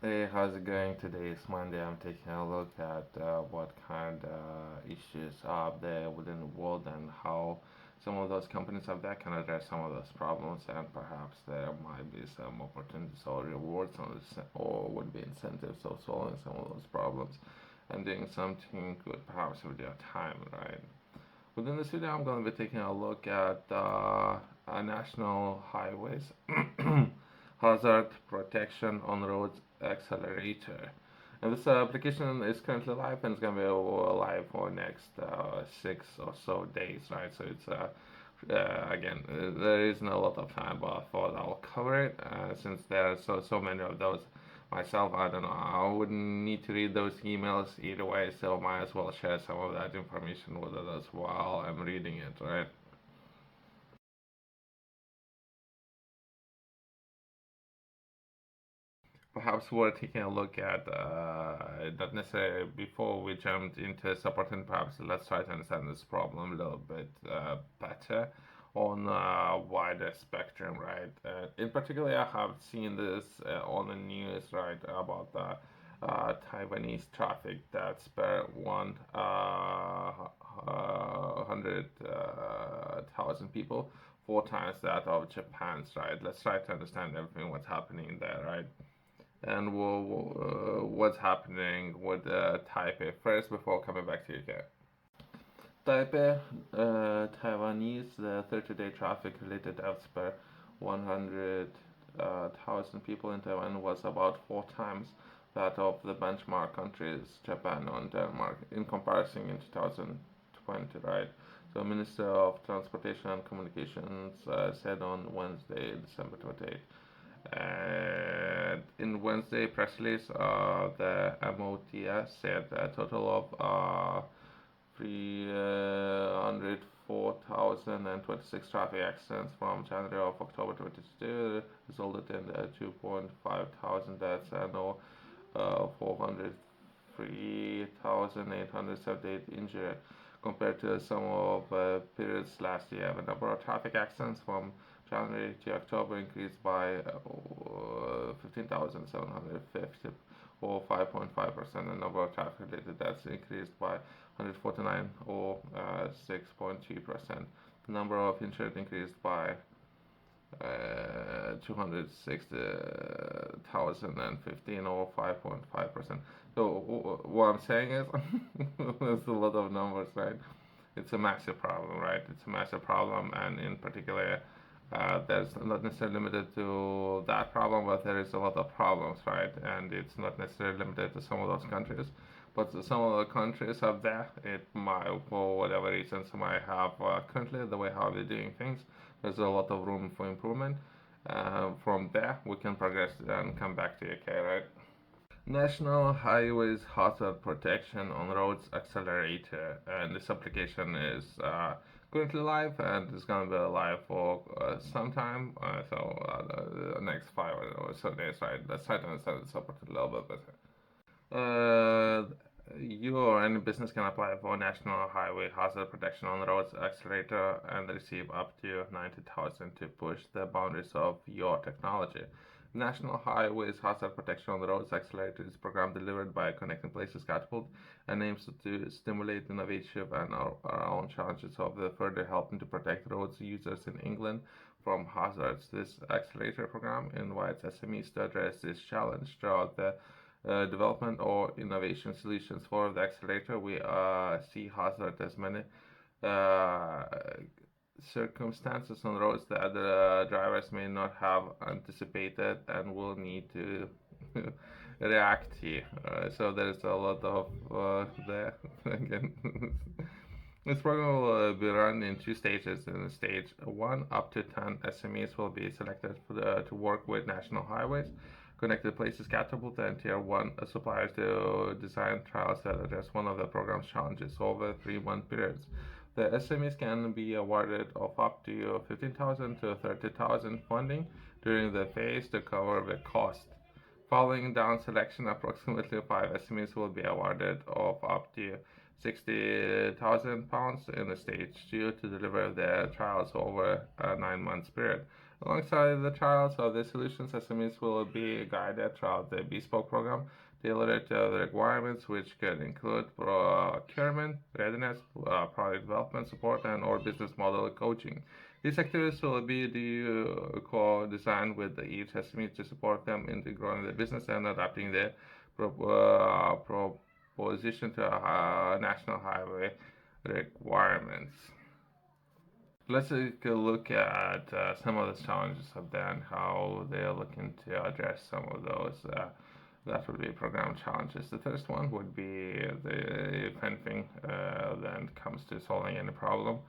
Hey, how's it going? Today is Monday. I'm taking a look at what kind of issues are up there within the world and how some of those companies up there can address some of those problems, and perhaps there might be some opportunities or rewards on this, or would be incentives of solving some of those problems and doing something good perhaps with your time, right? Within this video, I'm going to be taking a look at national highways, hazard protection on roads accelerator. And this application is currently live and it's going to be live for next 6 or so days, right? So it's again, there isn't a lot of time, but I thought I'll cover it since there are so many of those myself. I don't know. I wouldn't need to read those emails either way, so might as well share some of that information with others while I'm reading it, right? Perhaps we're taking a look at not necessarily before we jumped into supporting. Perhaps let's try to understand this problem a little bit better on a wider spectrum, right? In particular, I have seen this on the news, right, about the Taiwanese traffic that's per 100,000 people, 4 times that of Japan's, right? Let's try to understand everything what's happening there, right? And what's happening with Taipei first before coming back to UK. Taipei, Taiwanese, the 30-day traffic related deaths per 100,000 people in Taiwan was about 4 times that of the benchmark countries, Japan and Denmark, in comparison in 2020, right? So, Minister of Transportation and Communications said on Wednesday, December 28th. In Wednesday press release, the MOTS said a total of 304,026 traffic accidents from January of October 2022 resulted in 2.5 thousand deaths and 403,878 injured compared to some of periods last year. The number of traffic accidents from January to October increased by 15,750 or 5.5%. The number of traffic-related deaths increased by 149 or 6.2%. The number of injured increased by 260,015 or 5.5%. So what I'm saying is, there's a lot of numbers, right? It's a massive problem, right? It's a massive problem, and in particular, there's not necessarily limited to that problem, but there is a lot of problems, right? And it's not necessarily limited to some of those countries, but some of the countries up there, it might, for whatever reasons, might have currently the way how they're doing things. There's a lot of room for improvement. From there, we can progress and come back to UK, right? National Highways Hazard Protection on Roads Accelerator, and this application is currently live and it's gonna be live for some time. The next 5 or so days, right? Let's try to understand this support a little bit better. Uh, you or any business can apply for National Highway Hazard Protection on Roads Accelerator and receive up to 90,000 to push the boundaries of your technology. National Highways Hazard Protection on the Roads Accelerator is a program delivered by Connecting Places Catapult and aims to stimulate innovation and our own challenges of the further helping to protect roads users in England from hazards. This accelerator program invites SMEs to address this challenge throughout the development or innovation solutions. For the accelerator, we see hazard as many uh, circumstances on roads that the drivers may not have anticipated and will need to react to. So there's a lot of there again. This program will be run in 2 stages. In stage 1, up to 10 SMEs will be selected to work with National Highways, Connected Places Catapult, and Tier 1 suppliers to design trials that address one of the program's challenges over 3-month periods. The SMEs can be awarded of up to 15,000 to 30,000 funding during the phase to cover the cost. Following down selection, approximately 5 SMEs will be awarded of up to £60,000 in the stage 2 to deliver their trials over a 9 months period. Alongside the trials of the solutions, SMEs will be guided throughout the bespoke program, tailored to the requirements, which could include procurement, readiness, product development support, and or business model coaching. These activities will be co-designed with each SME to support them in growing their business and adapting their proposition to national highway requirements. Let's take a look at some of the challenges of that and how they're looking to address some of those. That would be program challenges. The first one would be if anything then comes to solving any problem,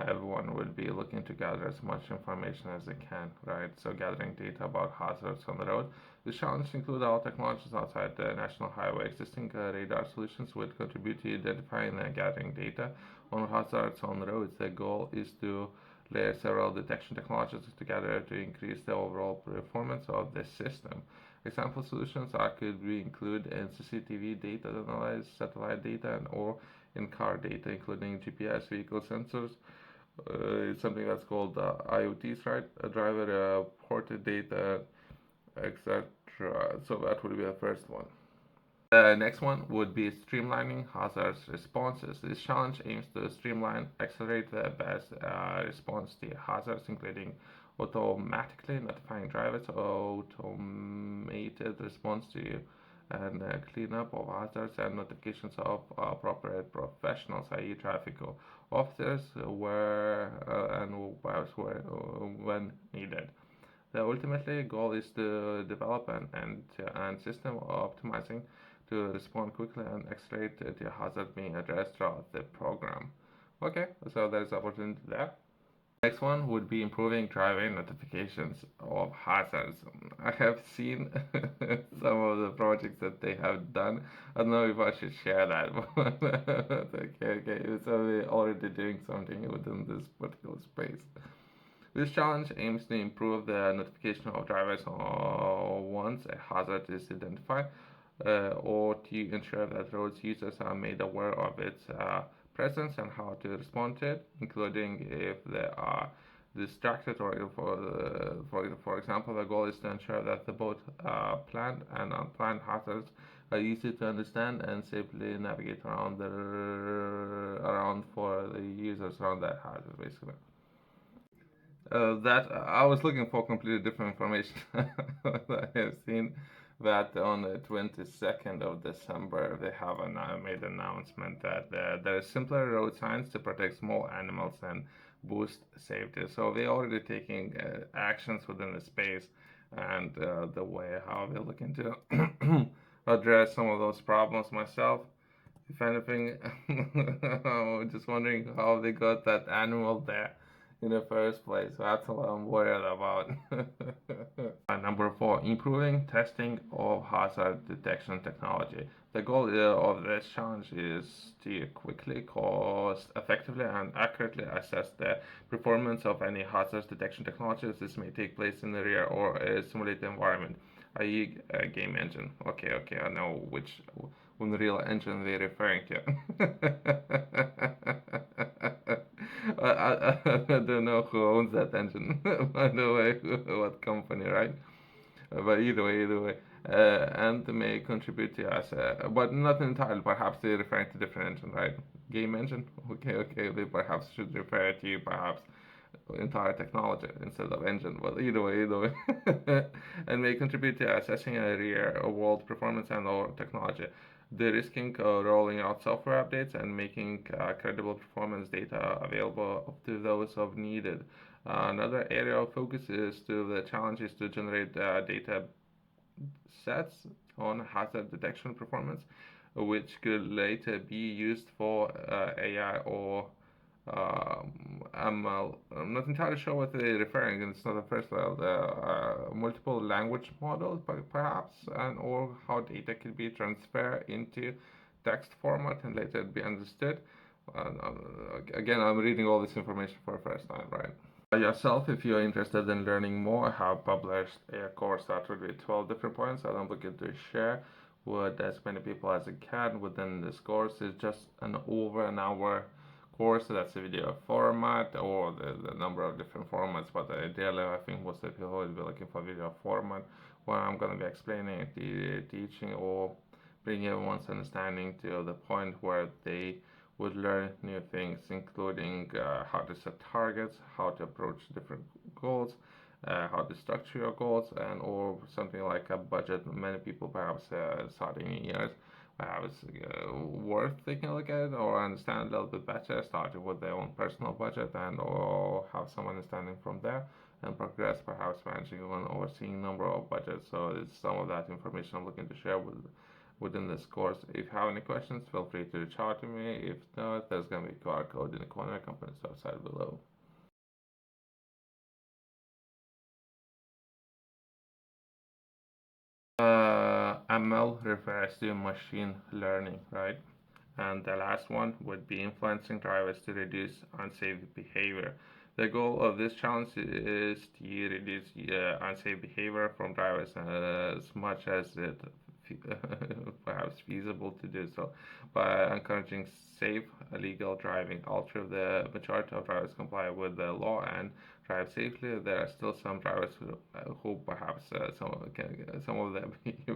everyone would be looking to gather as much information as they can, right? So gathering data about hazards on the road. The challenges include all technologies outside the national highway. Existing radar solutions would contribute to identifying and gathering data on hazards on the roads. The goal is to layer several detection technologies together to increase the overall performance of the system. Example solutions could include CCTV data analyze, satellite data, and or in-car data, including GPS, vehicle sensors. It's something that's called IoTs, right? Driver ported data, etc. So that would be the first one. The next one would be streamlining hazards responses. This challenge aims to streamline, accelerate the best response to hazards, including automatically notifying drivers, automated response to and cleanup of hazards, and notifications of appropriate professionals, i.e. traffic officers, where and when needed. The ultimately goal is to develop an end-to-end system optimizing to respond quickly and accelerate the hazard being addressed throughout the program. Okay, so there's opportunity there. Next one would be improving driving notifications of hazards. I have seen some of the projects that they have done. I don't know if I should share that. Okay. So they're already doing something within this particular space. This challenge aims to improve the notification of drivers once a hazard is identified, or to ensure that road users are made aware of its presence and how to respond to it, including if they are distracted or for example, the goal is to ensure that both planned and unplanned hazards are easy to understand and safely navigate around for the users around that hazard, basically. That I was looking for completely different information. I have seen that on the 22nd of December they have made an announcement that there are simpler road signs to protect small animals and boost safety. So they're already taking actions within the space, and the way how they're looking to address some of those problems myself. If anything, I'm just wondering how they got that animal there in the first place. That's what I'm worried about. Number 4, improving testing of hazard detection technology. The goal of this challenge is to quickly, cost effectively, and accurately assess the performance of any hazard detection technologies. This may take place in the real or a simulated environment, i.e. a game engine. Okay, I know which Unreal Engine they're referring to. I don't know who owns that engine, by the way, what company, right? But either way, and may contribute to us, but not entirely. Perhaps they're referring to different engine, right? Game engine. Okay. They perhaps should refer to perhaps entire technology instead of engine. But either way, and may contribute to assessing a real-world performance and or technology. De-risking rolling out software updates and making credible performance data available to those of needed. Another area of focus is the challenge is to generate data sets on hazard detection performance, which could later be used for AI or I'm not entirely sure what they're referring. It's not the first level. Multiple language models, perhaps, and or how data can be transferred into text format and later be understood. Again, I'm reading all this information for the first time, right? Yourself, if you're interested in learning more, I have published a course that would be 12 different points that I'm looking to share with as many people as I can within this course. It's just over an hour course, that's a video format or the number of different formats, but ideally I think most of the people will be looking for video format where I'm going to be explaining, teaching, or bring everyone's understanding to the point where they would learn new things, including how to set targets, how to approach different goals, how to structure your goals, and or something like a budget. Many people perhaps starting years perhaps worth taking a look at or understand a little bit better, starting with their own personal budget and or have some understanding from there and progress, perhaps managing one overseeing number of budgets. So it's some of that information I'm looking to share within this course. If you have any questions, feel free to reach out to me. If not, there's going to be a QR code in the corner of the company's website below. ML refers to machine learning, right? And the last one would be influencing drivers to reduce unsafe behavior. The goal of this challenge is to reduce unsafe behavior from drivers as much as it perhaps feasible to do so by encouraging safe, legal driving. Although the majority of drivers comply with the law and drive safely, there are still some drivers who perhaps some of them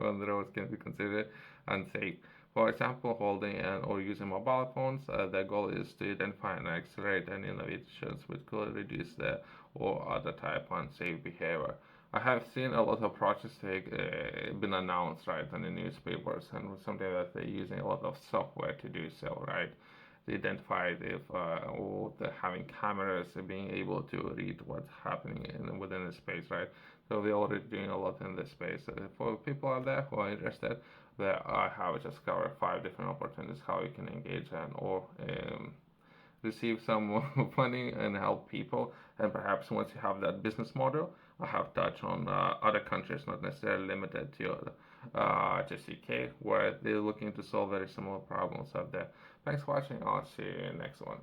on the roads can be considered unsafe. For example, holding and or using mobile phones, the goal is to identify and accelerate any innovations which could reduce the or other type unsafe behavior. I have seen a lot of projects been announced, right, in the newspapers, and something that they're using a lot of software to do so, right? They identify if or the having cameras being able to read what's happening within the space, right? So they're already doing a lot in this space. For people out there who are interested, there I have just covered 5 different opportunities how you can engage and or receive some funding and help people. And perhaps once you have that business model, I have touched on other countries, not necessarily limited to just UK, where they're looking to solve very similar problems out there. Thanks for watching. I'll see you in the next one.